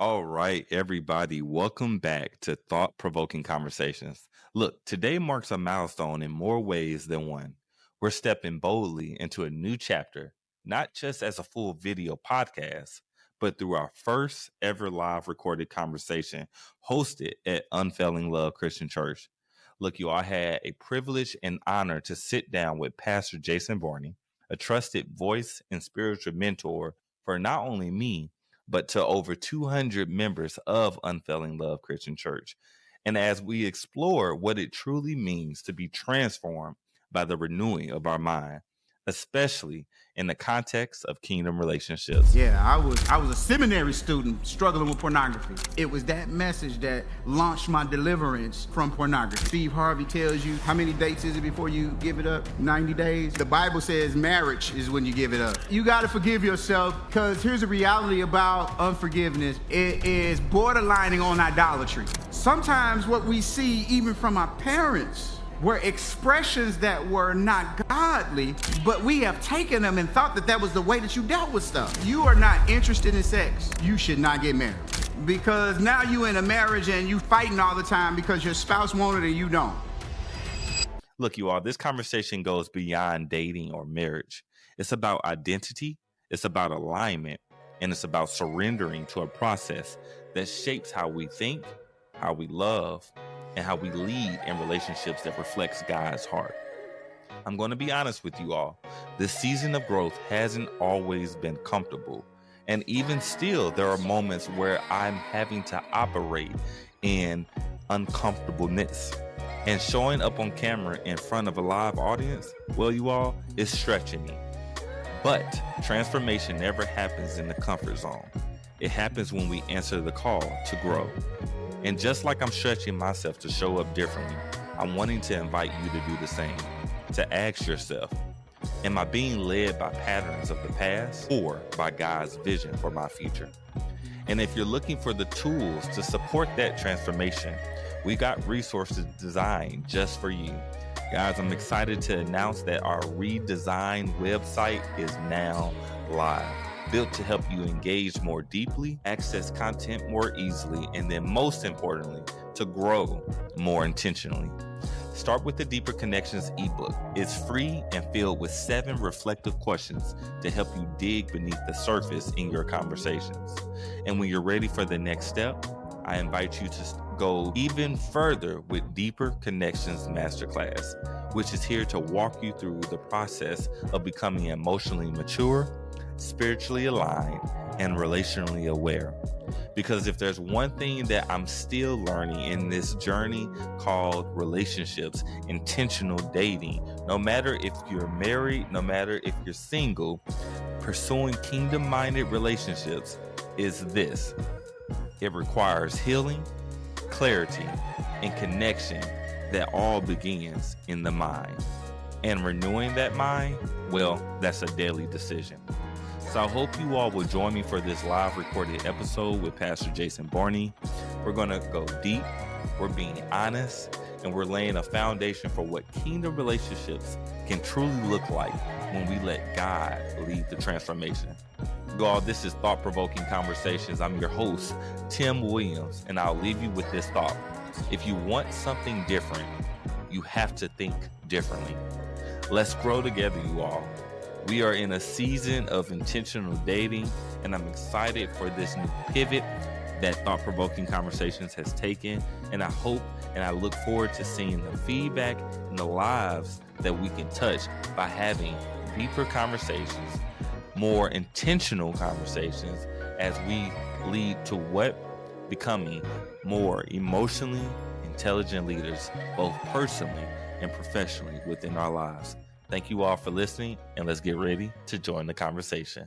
All right, everybody, welcome back to Thought Provoking Conversations. Look, today marks a milestone in more ways than one. We're stepping boldly into a new chapter, not just as a full video podcast, but through our first ever live recorded conversation hosted at Unfailing Love Christian Church. Look, you all had a privilege and honor to sit down with Pastor Jason Barney, a trusted voice and spiritual mentor for not only me, but to over 200 members of Unfailing Love Christian Church. And as we explore what it truly means to be transformed by the renewing of our mind, especially in the context of kingdom relationships. Yeah, I was a seminary student struggling with pornography. It was that message that launched my deliverance from pornography. Steve Harvey tells you, how many dates is it before you give it up? 90 days. The Bible says marriage is when you give it up. You got to forgive yourself, because here's the reality about unforgiveness. It is borderlining on idolatry. Sometimes what we see even from our parents were expressions that were not godly, but we have taken them and thought that that was the way that you dealt with stuff. You are not interested in sex, you should not get married. Because now you in a marriage and you fighting all the time because your spouse wanted it and you don't. Look, you all, this conversation goes beyond dating or marriage. It's about identity, it's about alignment, and it's about surrendering to a process that shapes how we think, how we love, and how we lead in relationships that reflects God's heart. I'm going to be honest with you all. This season of growth hasn't always been comfortable. And even still, there are moments where I'm having to operate in uncomfortableness. And showing up on camera in front of a live audience, well, you all, is stretching me. But transformation never happens in the comfort zone. It happens when we answer the call to grow. And just like I'm stretching myself to show up differently, I'm wanting to invite you to do the same. To ask yourself, am I being led by patterns of the past or by God's vision for my future? And if you're looking for the tools to support that transformation, we got resources designed just for you. Guys, I'm excited to announce that our redesigned website is now live. Built to help you engage more deeply, access content more easily, and then most importantly, to grow more intentionally. Start with the Deeper Connections ebook. It's free and filled with 7 reflective questions to help you dig beneath the surface in your conversations. And when you're ready for the next step, I invite you to go even further with Deeper Connections Masterclass, which is here to walk you through the process of becoming emotionally mature, spiritually aligned, and relationally aware. Because if there's one thing that I'm still learning in this journey called relationships, intentional dating, no matter if you're married, no matter if you're single, pursuing kingdom-minded relationships is this. It requires healing, clarity, and connection that all begins in the mind. And renewing that mind, well, that's a daily decision. So I hope you all will join me for this live recorded episode with Pastor Jason Barney. We're going to go deep, we're being honest, and we're laying a foundation for what kingdom relationships can truly look like when we let God lead the transformation. You all, this is Thought Provoking Conversations. I'm your host, Tim Williams, and I'll leave you with this thought. If you want something different, you have to think differently. Let's grow together, you all. We are in a season of intentional dating, and I'm excited for this new pivot that Thought Provoking Conversations has taken. And I hope and I look forward to seeing the feedback and the lives that we can touch by having deeper conversations, more intentional conversations as we lead to what becoming more emotionally intelligent leaders, both personally and professionally within our lives. Thank you all for listening, and let's get ready to join the conversation.